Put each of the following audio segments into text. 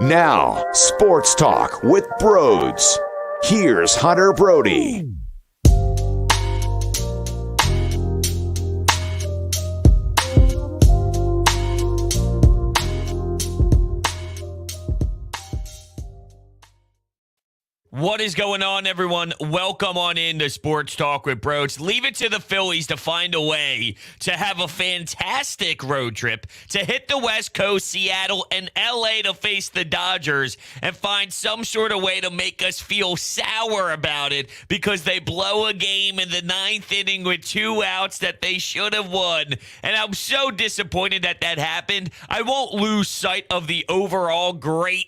Now, Sports Talk with Broads. Here's Hunter Brody. What is going on, everyone? Welcome on into Sports Talk with Broads. Leave it to the Phillies to find a way to have a fantastic road trip, to hit the West Coast, Seattle, and LA to face the Dodgers, and find some sort of way to make us feel sour about it because they blow a game in the ninth inning with 2 outs that they should have won. And I'm so disappointed that happened. I won't lose sight of the overall great,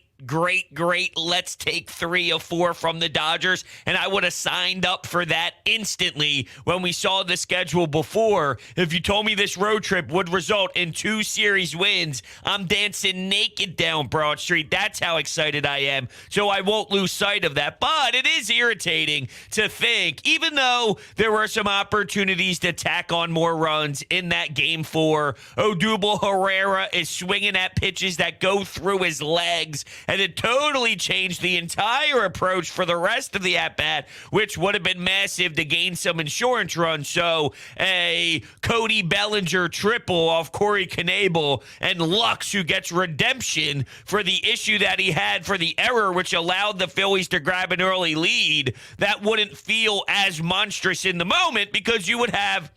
let's take 3 or 4 from the Dodgers, and I would have signed up for that instantly when we saw the schedule before. If you told me this road trip would result in 2 series wins, I'm dancing naked down Broad Street. That's how excited I am, so I won't lose sight of that. But it is irritating to think, even though there were some opportunities to tack on more runs in that Game 4, Odubel Herrera is swinging at pitches that go through his legs, and it totally changed the entire approach for the rest of the at-bat, which would have been massive to gain some insurance runs. So a Cody Bellinger triple off Corey Knebel, and Lux, who gets redemption for the issue that he had for the error, which allowed the Phillies to grab an early lead. That wouldn't feel as monstrous in the moment because you would have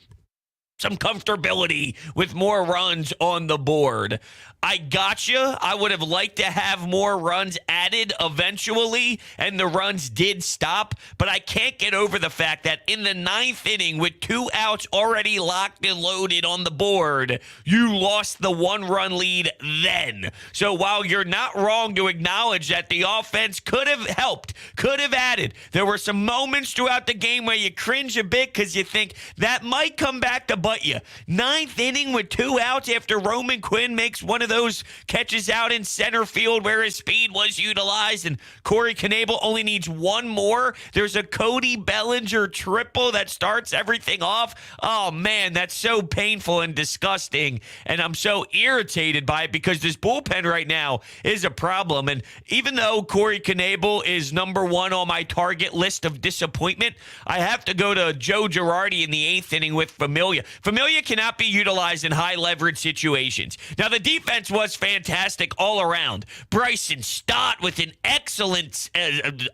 some comfortability with more runs on the board. I gotcha. I would have liked to have more runs added eventually, and the runs did stop, but I can't get over the fact that in the ninth inning, with 2 outs already locked and loaded on the board, you lost the 1-run lead then. So while you're not wrong to acknowledge that the offense could have helped, could have added, there were some moments throughout the game where you cringe a bit because you think that might come back to bite you. Ninth inning with 2 outs after Roman Quinn makes one of those catches out in center field where his speed was utilized, and Corey Knebel only needs 1 more. There's a Cody Bellinger triple that starts everything off. Oh, man, that's so painful and disgusting, and I'm so irritated by it because this bullpen right now is a problem. And even though Corey Knebel is number 1 on my target list of disappointment, I have to go to Joe Girardi in the 8th inning with Familia. Familia cannot be utilized in high-leverage situations. Now, the defense was fantastic all around. Bryson Stott with an excellent,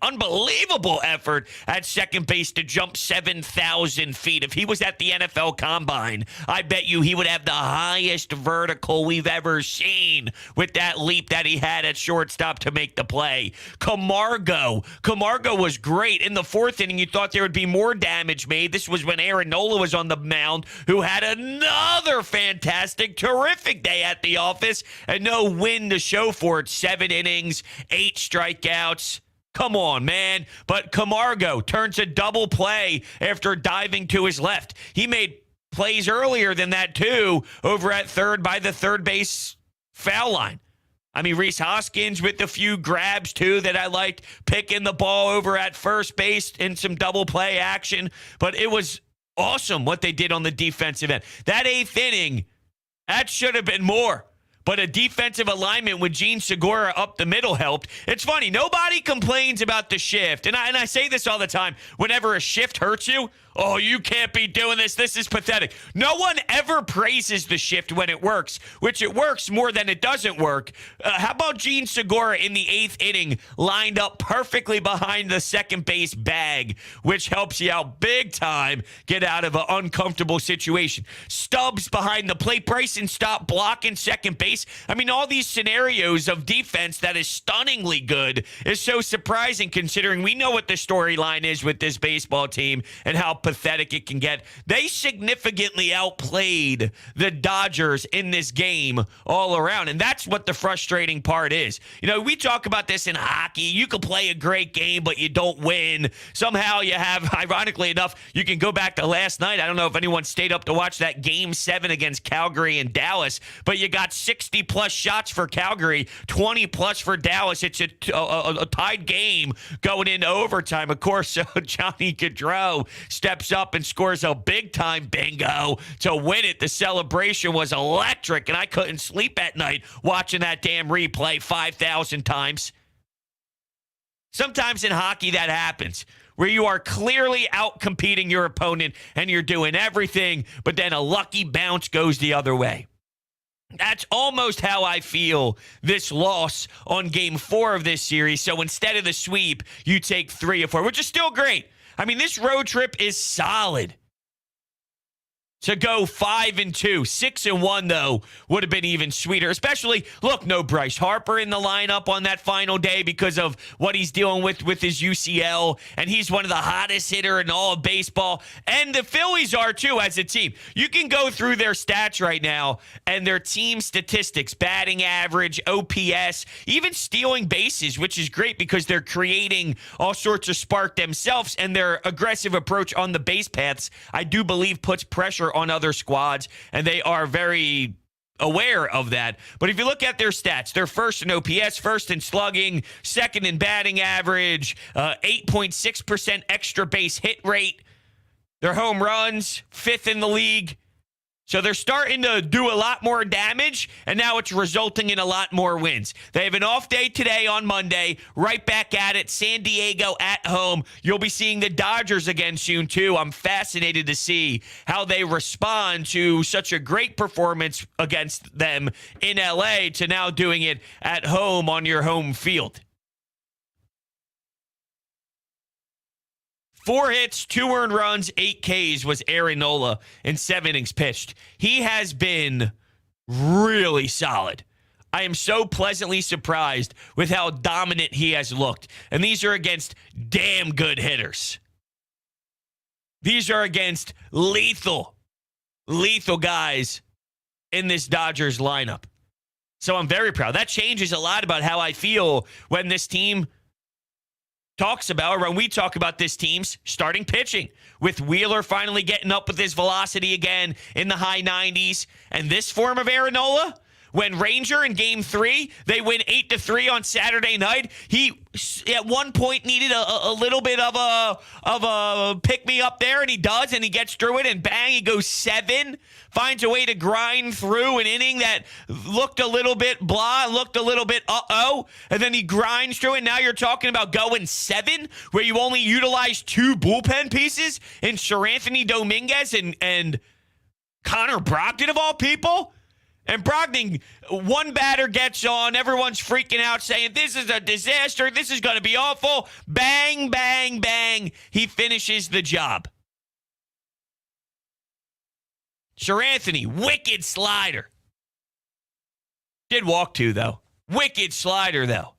unbelievable effort at second base to jump 7,000 feet. If he was at the NFL Combine, I bet you he would have the highest vertical we've ever seen with that leap that he had at shortstop to make the play. Camargo was great. In the 4th inning, you thought there would be more damage made. This was when Aaron Nola was on the mound, who had another fantastic, terrific day at the office, and no win to show for it. 7 innings, 8 strikeouts. Come on, man. But Camargo turns a double play after diving to his left. He made plays earlier than that, too, over at third by the third base foul line. I mean, Rhys Hoskins with a few grabs, too, that I liked, picking the ball over at first base in some double play action. But it was awesome what they did on the defensive end. That 8th inning, that should have been more. But a defensive alignment with Gene Segura up the middle helped. It's funny, nobody complains about the shift. And I say this all the time. Whenever a shift hurts you, oh, you can't be doing this. This is pathetic. No one ever praises the shift when it works, which it works more than it doesn't work. How about Gene Segura in the 8th inning, lined up perfectly behind the second base bag, which helps you out big time, get out of an uncomfortable situation. Stubbs behind the plate. Bryson Stott blocking second base. I mean, all these scenarios of defense that is stunningly good is so surprising considering we know what the storyline is with this baseball team and how pathetic it can get. They significantly outplayed the Dodgers in this game all around, and that's what the frustrating part is. You know, we talk about this in hockey. You can play a great game, but you don't win. Somehow you have, ironically enough, you can go back to last night. I don't know if anyone stayed up to watch that Game 7 against Calgary and Dallas, but you got 60-plus shots for Calgary, 20-plus for Dallas. It's a tied game going into overtime. Of course, Johnny Gaudreau stepped steps up and scores a big-time bingo to win it. The celebration was electric, and I couldn't sleep at night watching that damn replay 5,000 times. Sometimes in hockey that happens, where you are clearly out-competing your opponent and you're doing everything, but then a lucky bounce goes the other way. That's almost how I feel this loss on Game 4 of this series. So instead of the sweep, you take 3 of 4, which is still great. I mean, this road trip is solid. To go 5-2, 6-1 though would have been even sweeter. Especially, look, no Bryce Harper in the lineup on that final day because of what he's dealing with his UCL, and he's one of the hottest hitter in all of baseball. And the Phillies are too as a team. You can go through their stats right now and their team statistics: batting average, OPS, even stealing bases, which is great because they're creating all sorts of spark themselves, and their aggressive approach on the base paths, I do believe, puts pressure on other squads, and they are very aware of that. But if you look at their stats, they're first in OPS, first in slugging, second in batting average, 8.6% extra base hit rate. Their home runs, 5th in the league. So they're starting to do a lot more damage, and now it's resulting in a lot more wins. They have an off day today on Monday, right back at it, San Diego at home. You'll be seeing the Dodgers again soon, too. I'm fascinated to see how they respond to such a great performance against them in LA to now doing it at home on your home field. 4 hits, 2 earned runs, 8 Ks was Aaron Nola in 7 innings pitched. He has been really solid. I am so pleasantly surprised with how dominant he has looked. And these are against damn good hitters. These are against lethal guys in this Dodgers lineup. So I'm very proud. That changes a lot about how I feel when this team talks about, or when we talk about this team's starting pitching, with Wheeler finally getting up with his velocity again in the high 90s. And this form of Aaron Nola, when Ranger in Game 3, they win 8-3 on Saturday night, he at one point needed a little bit of a pick-me-up there, and he does, and he gets through it, and bang, he goes 7, finds a way to grind through an inning that looked a little bit blah, looked a little bit uh-oh, and then he grinds through it. Now you're talking about going 7, where you only utilize 2 bullpen pieces in Anthony Dominguez and Connor Brogdon, of all people. And Brogdon, one batter gets on, everyone's freaking out saying, this is a disaster, this is going to be awful. Bang, bang, bang. He finishes the job. Anthony, wicked slider. Did walk 2, though. Wicked slider, though.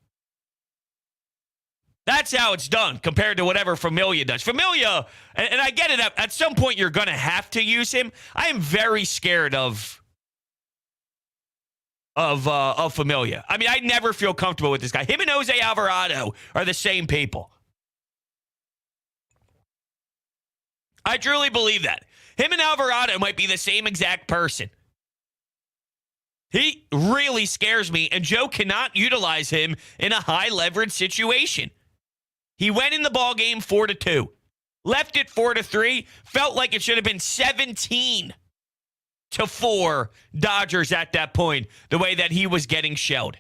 That's how it's done compared to whatever Familia does. Familia, and I get it, at some point you're going to have to use him. I am very scared of Familia. I mean, I never feel comfortable with this guy. Him and Jose Alvarado are the same people. I truly believe that. Him and Alvarado might be the same exact person. He really scares me, and Joe cannot utilize him in a high-leverage situation. He went in the ballgame 4-2, left it 4-3, felt like it should have been 17-4 Dodgers at that point, the way that he was getting shelled.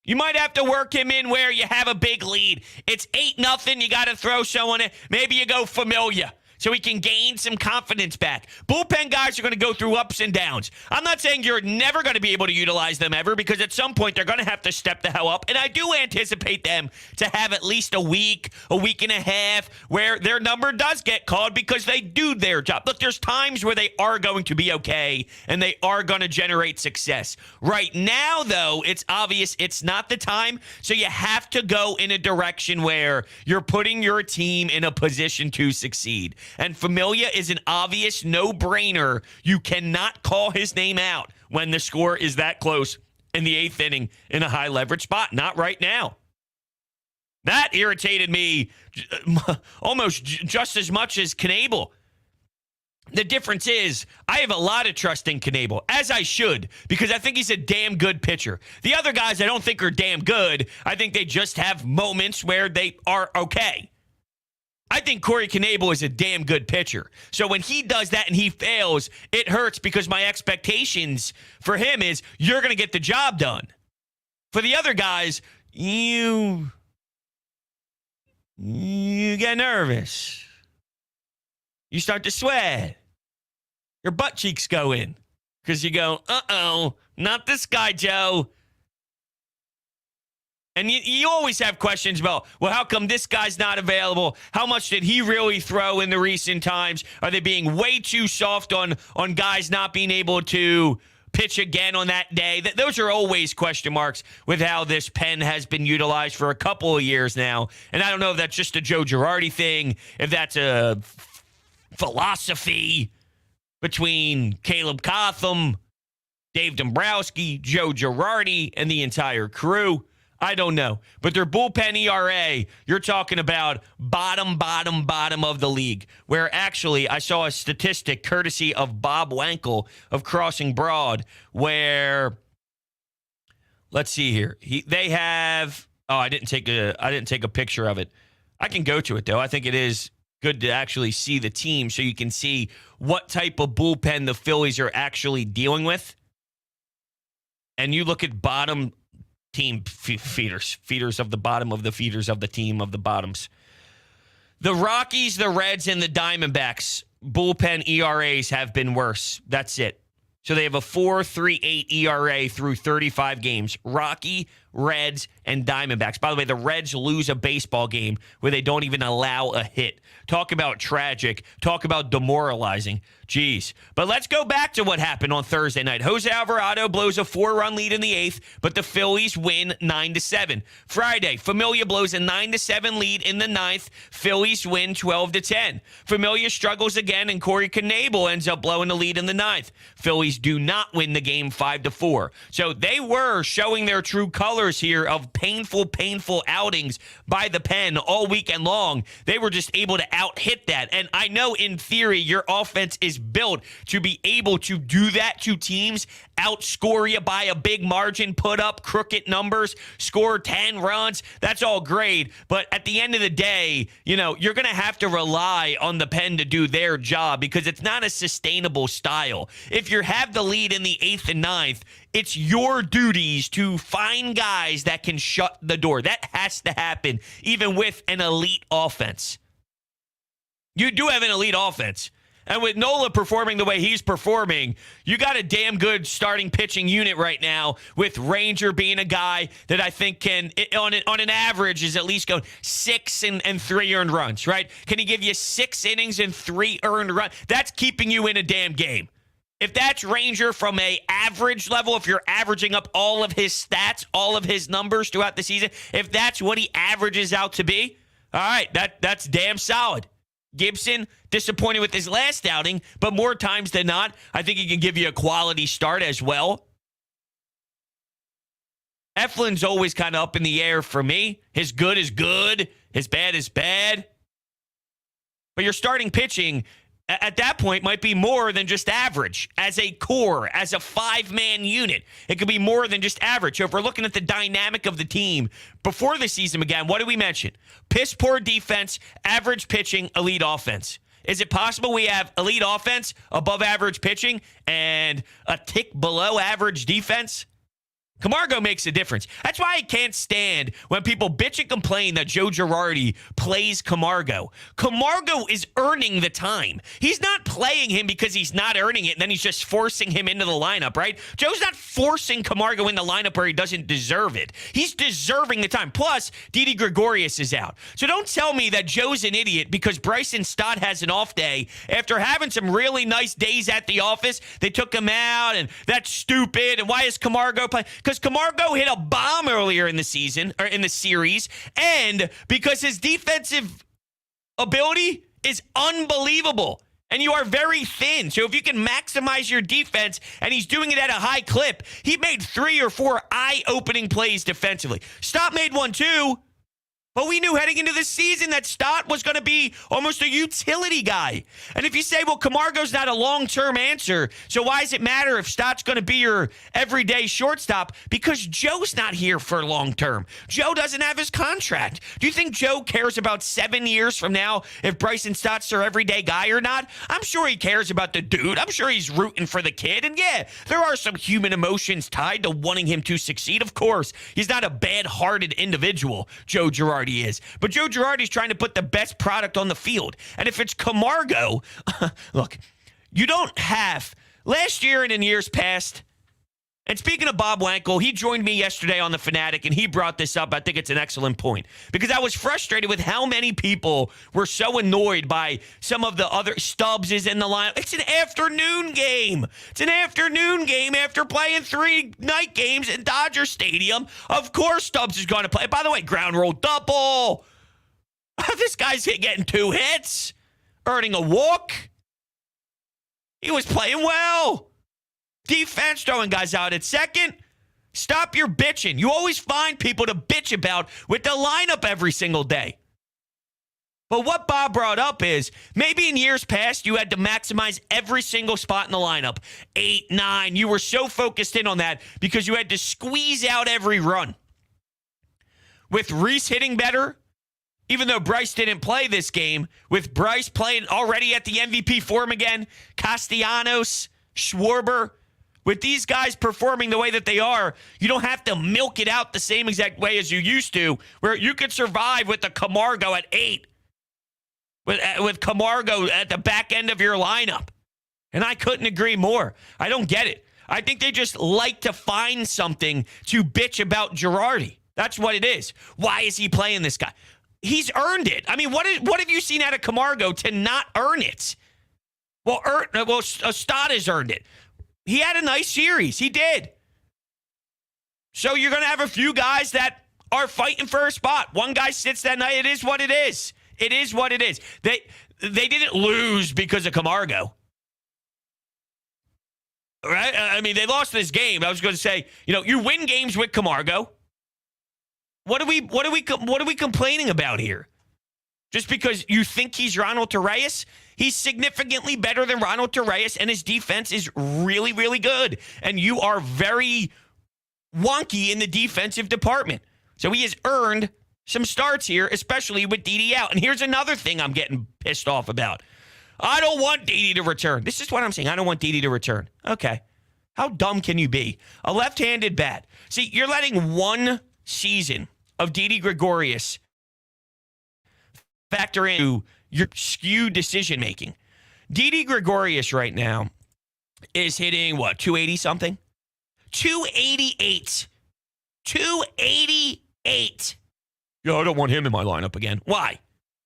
You might have to work him in where you have a big lead. It's 8-0, you got to throw someone in. Maybe you go Familia so he can gain some confidence back. Bullpen guys are going to go through ups and downs. I'm not saying you're never going to be able to utilize them ever, because at some point they're going to have to step the hell up. And I do anticipate them to have at least a week and a half where their number does get called because they do their job. Look, there's times where they are going to be okay and they are going to generate success. Right now, though, it's obvious it's not the time. So you have to go in a direction where you're putting your team in a position to succeed. And Familia is an obvious no-brainer. You cannot call his name out when the score is that close in the 8th inning in a high-leverage spot. Not right now. That irritated me almost just as much as Knebel. The difference is I have a lot of trust in Knebel, as I should, because I think he's a damn good pitcher. The other guys I don't think are damn good. I think they just have moments where they are okay. I think Corey Knebel is a damn good pitcher. So when he does that and he fails, it hurts because my expectations for him is you're going to get the job done. For the other guys, you get nervous. You start to sweat. Your butt cheeks go in because you go, uh-oh, not this guy, Joe. And you always have questions about, well, how come this guy's not available? How much did he really throw in the recent times? Are they being way too soft on guys not being able to pitch again on that day? Those are always question marks with how this pen has been utilized for a couple of years now. And I don't know if that's just a Joe Girardi thing, if that's a philosophy between Caleb Cotham, Dave Dombrowski, Joe Girardi, and the entire crew. I don't know. But their bullpen ERA, you're talking about bottom of the league. Where actually, I saw a statistic courtesy of Bob Wankel of Crossing Broad where, let's see here. They have, I didn't take a picture of it. I can go to it, though. I think it is good to actually see the team so you can see what type of bullpen the Phillies are actually dealing with. And you look at bottom team feeders of the bottom of the feeders of the team of the bottoms. The Rockies, the Reds, and the Diamondbacks bullpen ERAs have been worse. That's it. So they have a 4.38 ERA through 35 games. Rocky, Reds, and Diamondbacks. By the way, the Reds lose a baseball game where they don't even allow a hit. Talk about tragic. Talk about demoralizing. Jeez. But let's go back to what happened on Thursday night. Jose Alvarado blows a 4-run lead in the 8th, but the Phillies win 9-7. Friday, Familia blows a 9-7 lead in the 9th. Phillies win 12-10. Familia struggles again, and Corey Knebel ends up blowing the lead in the 9th. Phillies do not win the game 5-4. So they were showing their true colors here of painful outings by the pen all weekend long. They were just able to out-hit that. And I know in theory your offense is built to be able to do that to teams, outscore you by a big margin, put up crooked numbers, score 10 runs. That's all great. But at the end of the day, you're going to have to rely on the pen to do their job because it's not a sustainable style. If you have the lead in the 8th and 9th, it's your duties to find guys that can shut the door. That has to happen even with an elite offense. You do have an elite offense. And with Nola performing the way he's performing, you got a damn good starting pitching unit right now with Ranger being a guy that I think can, on an average, is at least going 6 and 3 earned runs, right? Can he give you 6 innings and 3 earned runs? That's keeping you in a damn game. If that's Ranger from a average level, if you're averaging up all of his stats, all of his numbers throughout the season, if that's what he averages out to be, all right, that's damn solid. Gibson, disappointed with his last outing, but more times than not, I think he can give you a quality start as well. Eflin's always kind of up in the air for me. His good is good. His bad is bad. But your starting pitching at that point might be more than just average as a core, as a 5-man unit. It could be more than just average. So if we're looking at the dynamic of the team before the season began, what did we mention? Piss poor defense, average pitching, elite offense. Is it possible we have elite offense, above average pitching, and a tick below average defense? Camargo makes a difference. That's why I can't stand when people bitch and complain that Joe Girardi plays Camargo. Camargo is earning the time. He's not playing him because he's not earning it, and then he's just forcing him into the lineup, right? Joe's not forcing Camargo in the lineup where he doesn't deserve it. He's deserving the time. Plus, Didi Gregorius is out. So don't tell me that Joe's an idiot because Bryson Stott has an off day after having some really nice days at the office. They took him out, and that's stupid. And why is Camargo playing? Because Camargo hit a bomb earlier in the season, or in the series, and because his defensive ability is unbelievable. And you are very thin. So if you can maximize your defense, and he's doing it at a high clip, he made 3 or 4 eye-opening plays defensively. Stott made one too, But we knew heading into the season that Stott was going to be almost a utility guy. And if you say, well, Camargo's not a long-term answer, so why does it matter if Stott's going to be your everyday shortstop? Because Joe's not here for long-term. Joe doesn't have his contract. Do you think Joe cares about 7 years from now if Bryson Stott's their everyday guy or not? I'm sure he cares about the dude. I'm sure he's rooting for the kid. And yeah, there are some human emotions tied to wanting him to succeed. Of course, he's not a bad-hearted individual, Joe Girardi is. But Joe Girardi's trying to put the best product on the field. And if it's Camargo, look, you don't have, last year and in years past, and speaking of Bob Wankel, he joined me yesterday on The Fanatic, and he brought this up. I think it's an excellent point. Because I was frustrated with how many people were so annoyed by some of the other Stubbs is in the line. It's an afternoon game. It's an afternoon game after playing 3 night games in Dodger Stadium. Of course Stubbs is going to play. By the way, ground rule double. This guy's getting 2 hits, earning a walk. He was playing well. Defense throwing guys out at second. Stop your bitching. You always find people to bitch about with the lineup every single day. But what Bob brought up is maybe in years past you had to maximize every single spot in the lineup. 8, 9. You were so focused in on that because you had to squeeze out every run. With Reese hitting better, even though Bryce didn't play this game, with Bryce playing already at the MVP form again, Castellanos, Schwarber, with these guys performing the way that they are, you don't have to milk it out the same exact way as you used to, where you could survive with the Camargo at 8, with Camargo at the back end of your lineup. And I couldn't agree more. I don't get it. I think they just like to find something to bitch about Girardi. That's what it is. Why is he playing this guy? He's earned it. I mean, what have you seen out of Camargo to not earn it? Well, Stott has earned it. He had a nice series. He did. So you're going to have a few guys that are fighting for a spot. One guy sits that night. It is what it is. It is what it is. They didn't lose because of Camargo. Right? I mean, they lost this game. I was going to say, you win games with Camargo. What are we complaining about here? Just because you think he's Ronald Torreyes? He's significantly better than Ronald Torreyes, and his defense is really, really good. And you are very wonky in the defensive department. So he has earned some starts here, especially with Didi out. And here's another thing I'm getting pissed off about. I don't want Didi to return. This is what I'm saying. I don't want Didi to return. Okay. How dumb can you be? A left-handed bat. See, you're letting one season of Didi Gregorius factor into your skewed decision-making. Didi Gregorius right now is hitting, 280-something? 288. 288. I don't want him in my lineup again. Why?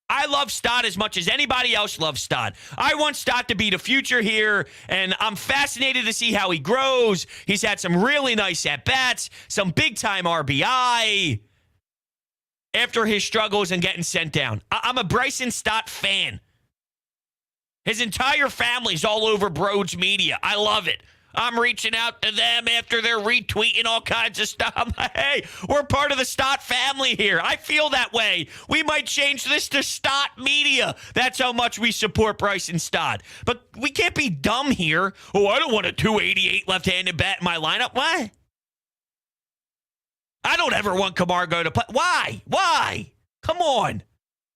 I love Stott as much as anybody else loves Stott. I want Stott to be the future here, and I'm fascinated to see how he grows. He's had some really nice at-bats, some big-time RBI after his struggles and getting sent down. I'm a Bryson Stott fan. His entire family's all over Broads Media. I love it. I'm reaching out to them after they're retweeting all kinds of stuff. I'm like, hey, we're part of the Stott family here. I feel that way. We might change this to Stott Media. That's how much we support Bryson Stott. But we can't be dumb here. Oh, I don't want a 288 left-handed bat in my lineup. Why? I don't ever want Camargo to play. Why? Why? Come on.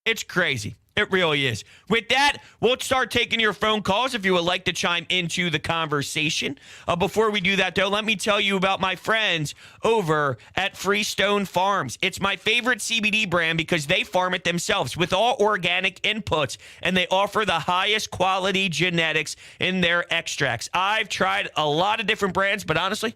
It's crazy. It really is. With that, we'll start taking your phone calls if you would like to chime into the conversation. Before we do that, though, let me tell you about my friends over at Freestone Farms. It's my favorite CBD brand because they farm it themselves with all organic inputs, and they offer the highest quality genetics in their extracts. I've tried a lot of different brands, but honestly,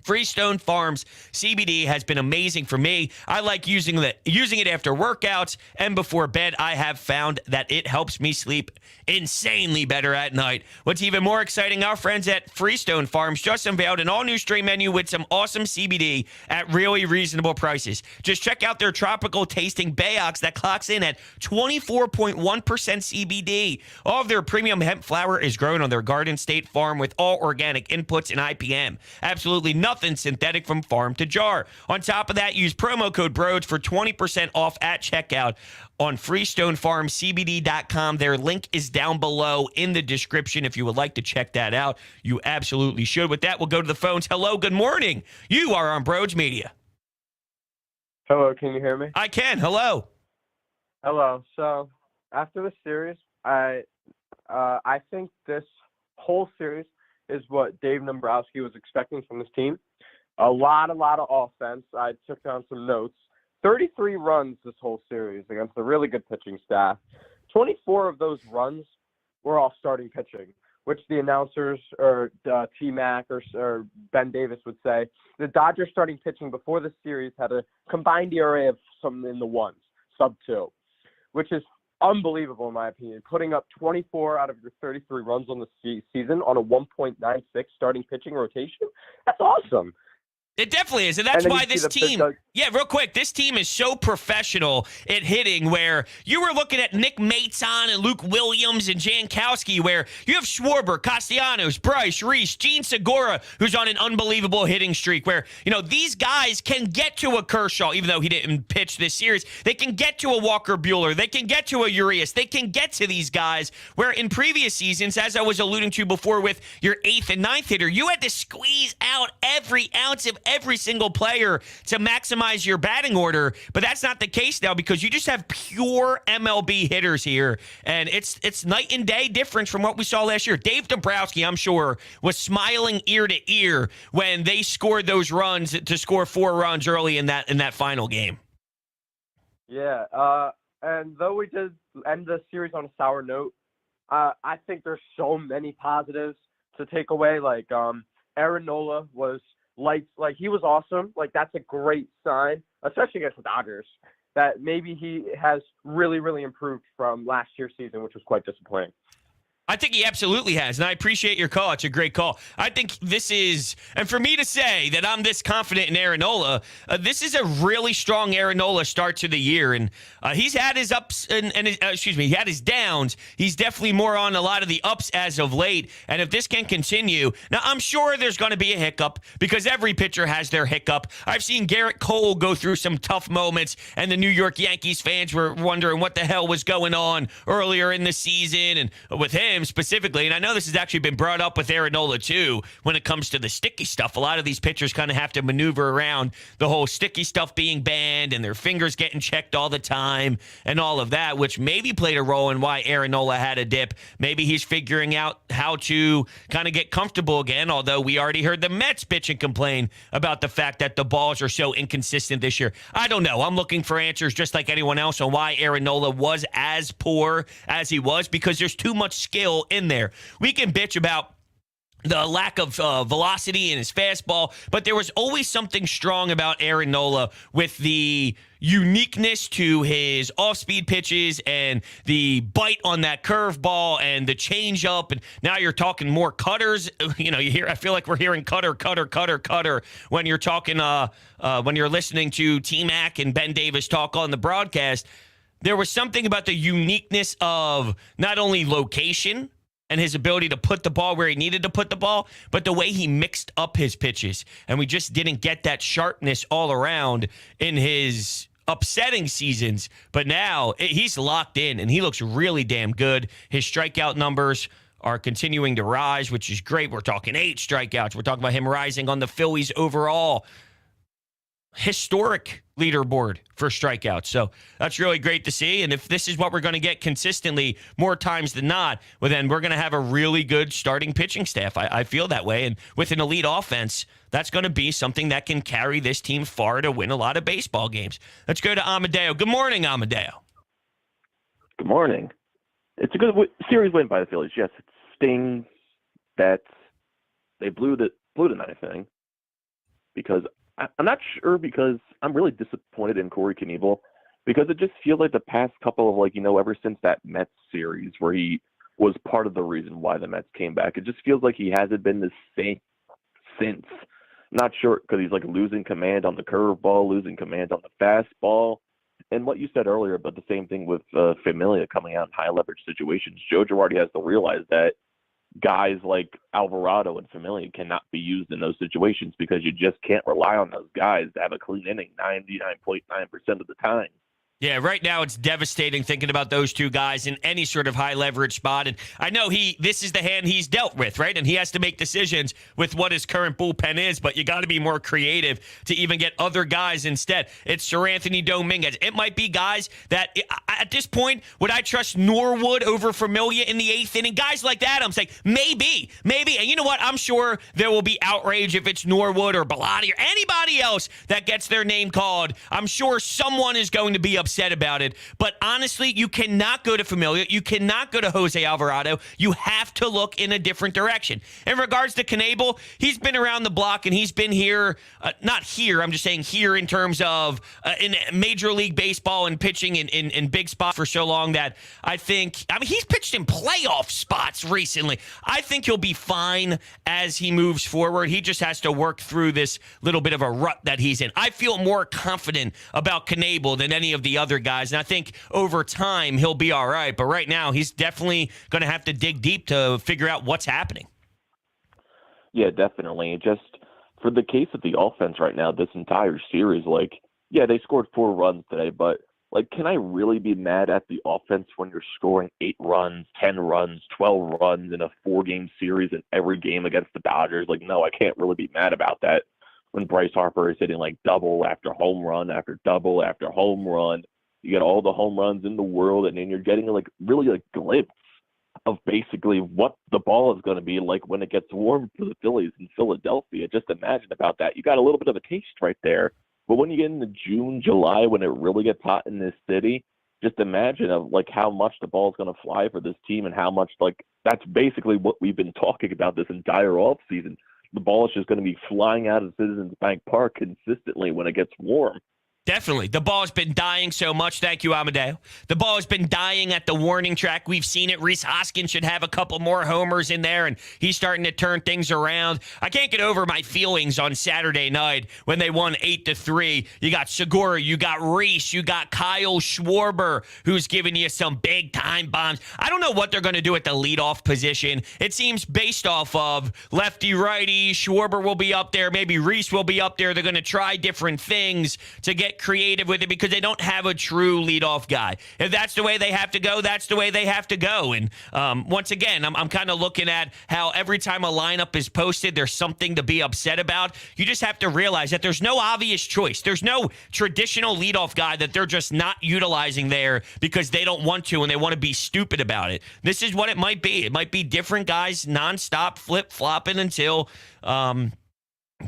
Freestone Farms CBD has been amazing for me. I like using it after workouts and before bed. I have found that it helps me sleep insanely better at night. What's even more exciting, our friends at Freestone Farms just unveiled an all-new strain menu with some awesome CBD at really reasonable prices. Just check out their tropical tasting Bayox that clocks in at 24.1% CBD. All of their premium hemp flower is grown on their Garden State farm with all organic inputs and IPM. Absolutely nothing nothing synthetic from farm to jar. On top of that, use promo code BROADS for 20% off at checkout on freestonefarmcbd.com. Their link is down below in the description if you would like to check that out. You absolutely should. With that, we'll go to the phones. Hello, good morning. You are on Broads Media. Hello, can you hear me? I can. Hello. Hello. So after the series, I think this whole series is what Dave Dombrowski was expecting from this team. A lot of offense. I took down some notes. 33 runs this whole series against a really good pitching staff. 24 of those runs were off starting pitching, which the announcers or T-Mac or Ben Davis would say. The Dodgers starting pitching before the series had a combined ERA of something in the ones, sub-2, which is unbelievable in my opinion. Putting up 24 out of your 33 runs on the season on a 1.96 starting pitching rotation, that's awesome. It definitely is, and that's why this team, real quick, this team is so professional at hitting where you were looking at Nick Maton and Luke Williams and Jankowski, where you have Schwarber, Castellanos, Bryce, Reese, Gene Segura, who's on an unbelievable hitting streak, where, these guys can get to a Kershaw, even though he didn't pitch this series. They can get to a Walker Buehler. They can get to a Urias. They can get to these guys, where in previous seasons, as I was alluding to before with your 8th and 9th hitter, you had to squeeze out every ounce of every single player to maximize your batting order, but that's not the case now because you just have pure MLB hitters here, and it's night and day difference from what we saw last year. Dave Dombrowski, I'm sure, was smiling ear to ear when they scored those runs to score 4 runs early in that final game. Yeah, and though we did end the series on a sour note, I think there's so many positives to take away. Like Aaron Nola was like he was awesome. Like that's a great sign, especially against the Dodgers, that maybe he has really, really improved from last year's season, which was quite disappointing. I think he absolutely has, and I appreciate your call. It's a great call. I think this is, and for me to say that I'm this confident in Aaron Nola, this is a really strong Aaron Nola start to the year, and he's had his ups he had his downs. He's definitely more on a lot of the ups as of late, and if this can continue, now I'm sure there's going to be a hiccup because every pitcher has their hiccup. I've seen Garrett Cole go through some tough moments, and the New York Yankees fans were wondering what the hell was going on earlier in the season, and with him specifically, and I know this has actually been brought up with Aaron Nola too, when it comes to the sticky stuff. A lot of these pitchers kind of have to maneuver around the whole sticky stuff being banned and their fingers getting checked all the time and all of that, which maybe played a role in why Aaron Nola had a dip. Maybe he's figuring out how to kind of get comfortable again, although we already heard the Mets bitch and complain about the fact that the balls are so inconsistent this year. I don't know. I'm looking for answers just like anyone else on why Aaron Nola was as poor as he was, because there's too much skill in there. We can bitch about the lack of velocity in his fastball, but there was always something strong about Aaron Nola with the uniqueness to his off-speed pitches and the bite on that curveball and the changeup. And now you're talking more cutters. I feel like we're hearing cutter when you're talking, when you're listening to T-Mac and Ben Davis talk on the broadcast. There was something about the uniqueness of not only location and his ability to put the ball where he needed to put the ball, but the way he mixed up his pitches. And we just didn't get that sharpness all around in his upsetting seasons. But now he's locked in, and he looks really damn good. His strikeout numbers are continuing to rise, which is great. We're talking 8 strikeouts. We're talking about him rising on the Phillies overall historic leaderboard for strikeouts. So that's really great to see. And if this is what we're going to get consistently more times than not, well, then we're going to have a really good starting pitching staff. I feel that way. And with an elite offense, that's going to be something that can carry this team far to win a lot of baseball games. Let's go to Amadeo. Good morning, Amadeo. Good morning. It's a good series win by the Phillies. Yes, it stings that they blew the ninth inning, because I'm not sure, because I'm really disappointed in Corey Knebel, because it just feels like the past couple of, ever since that Mets series where he was part of the reason why the Mets came back, it just feels like he hasn't been the same since. I'm not sure, because he's losing command on the curveball, losing command on the fastball. And what you said earlier about the same thing with Familia coming out in high leverage situations, Joe Girardi has to realize that guys like Alvarado and Familia cannot be used in those situations because you just can't rely on those guys to have a clean inning 99.9% of the time. Yeah, right now it's devastating thinking about those two guys in any sort of high leverage spot. And I know this is the hand he's dealt with, right? And he has to make decisions with what his current bullpen is, but you got to be more creative to even get other guys instead. It's Sir Anthony Dominguez. It might be guys that at this point, would I trust Norwood over Familia in the 8th inning? Guys like that, I'm saying maybe. And you know what? I'm sure there will be outrage if it's Norwood or Bellotti or anybody else that gets their name called. I'm sure someone is going to be upset about it, but honestly, you cannot go to Familia. You cannot go to Jose Alvarado. You have to look in a different direction. In regards to Knebel, he's been around the block and he's been here, not here, I'm just saying here in terms of in Major League Baseball and pitching in big spots for so long that he's pitched in playoff spots recently. I think he'll be fine as he moves forward. He just has to work through this little bit of a rut that he's in. I feel more confident about Knebel than any of the other guys, and I think over time he'll be all right, but right now he's definitely going to have to dig deep to figure out what's happening. Yeah, definitely. Just for the case of the offense right now, this entire series, they scored 4 runs today, but can I really be mad at the offense when you're scoring 8 runs, 10 runs, 12 runs in a 4-game series in every game against the Dodgers? No, I can't really be mad about that when Bryce Harper is hitting double after home run after double after home run. You get all the home runs in the world, and then you're getting really a glimpse of basically what the ball is going to be like when it gets warm for the Phillies in Philadelphia. Just imagine about that. You got a little bit of a taste right there. But when you get into June, July, when it really gets hot in this city, just imagine of how much the ball is going to fly for this team and how much that's basically what we've been talking about this entire offseason. The ball is just going to be flying out of Citizens Bank Park consistently when it gets warm. Definitely. The ball has been dying so much. Thank you, Amadeo. The ball has been dying at the warning track. We've seen it. Rhys Hoskins should have a couple more homers in there, and he's starting to turn things around. I can't get over my feelings on Saturday night when they won 8-3. You got Segura, you got Rhys, you got Kyle Schwarber, who's giving you some big-time bombs. I don't know what they're going to do at the leadoff position. It seems based off of lefty-righty, Schwarber will be up there, maybe Rhys will be up there. They're going to try different things to get creative with it because they don't have a true leadoff guy. If that's the way they have to go, that's the way they have to go. And once again, I'm kind of looking at how every time a lineup is posted, there's something to be upset about. You just have to realize that there's no obvious choice. There's no traditional leadoff guy that they're just not utilizing there because they don't want to and they want to be stupid about it. This is what it might be. It might be different guys nonstop flip-flopping until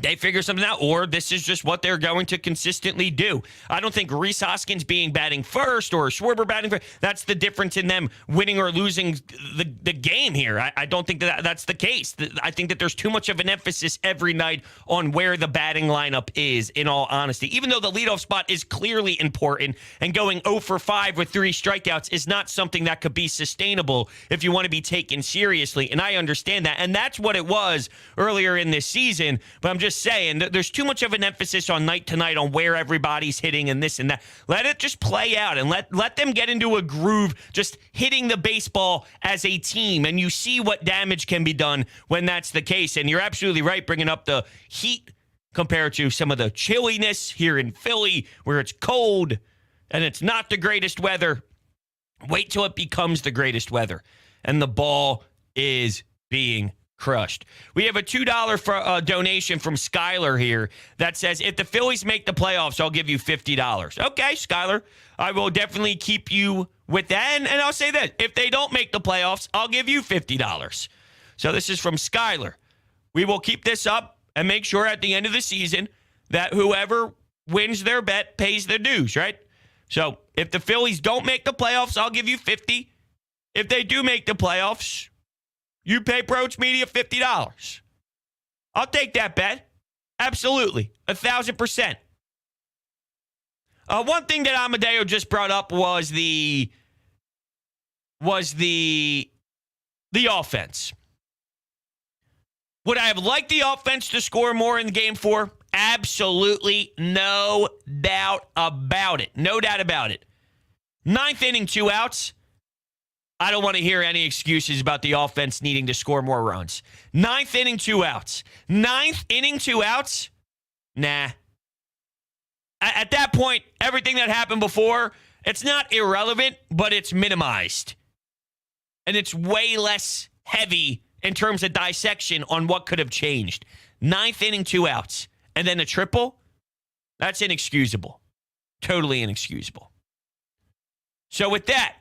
they figure something out, or this is just what they're going to consistently do. I don't think Rhys Hoskins batting first or Schwarber batting first, that's the difference in them winning or losing the game here. I don't think that's the case. I think that there's too much of an emphasis every night on where the batting lineup is, in all honesty. Even though the leadoff spot is clearly important, and going 0 for 5 with 3 strikeouts is not something that could be sustainable if you want to be taken seriously, and I understand that. And that's what it was earlier in this season, but I'm just saying that there's too much of an emphasis on night to night on where everybody's hitting and this and that. Let it just play out and let them get into a groove, just hitting the baseball as a team, and you see what damage can be done when that's the case. And you're absolutely right bringing up the heat compared to some of the chilliness here in Philly where it's cold and it's not the greatest weather. Wait till it becomes the greatest weather and the ball is being crushed. We have a $2 donation from Skylar here that says, if the Phillies make the playoffs, I'll give you $50. Okay, Skylar, I will definitely keep you with that. And I'll say that if they don't make the playoffs, I'll give you $50. So this is from Skylar. We will keep this up and make sure at the end of the season that whoever wins their bet pays their dues, right? So if the Phillies don't make the playoffs, I'll give you $50. If they do make the playoffs, you pay Broach Media $50. I'll take that bet. Absolutely. 1,000%. One thing that Amadeo just brought up was the offense. Would I have liked the offense to score more in Game 4? Absolutely. No doubt about it. No doubt about it. 9th inning, 2 outs. I don't want to hear any excuses about the offense needing to score more runs. 9th inning, 2 outs. 9th inning, 2 outs? Nah. At that point, everything that happened before, it's not irrelevant, but it's minimized. And it's way less heavy in terms of dissection on what could have changed. 9th inning, 2 outs. And then a triple? That's inexcusable. Totally inexcusable. So with that,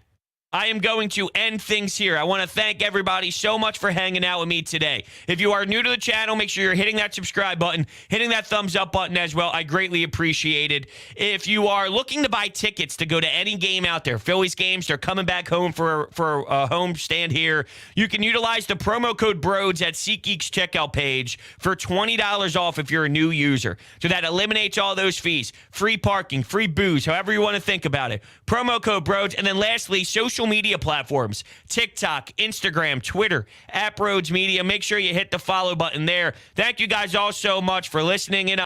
I am going to end things here. I want to thank everybody so much for hanging out with me today. If you are new to the channel, make sure you're hitting that subscribe button, hitting that thumbs up button as well. I greatly appreciate it. If you are looking to buy tickets to go to any game out there, Phillies games, they're coming back home for a home stand here. You can utilize the promo code BROADS at SeatGeek's checkout page for $20 off if you're a new user. So that eliminates all those fees. Free parking, free booze, however you want to think about it. Promo code BROADS. And then lastly, social media platforms, TikTok, Instagram, Twitter, @Broads Media. Make sure you hit the follow button there. Thank you guys all so much for listening in.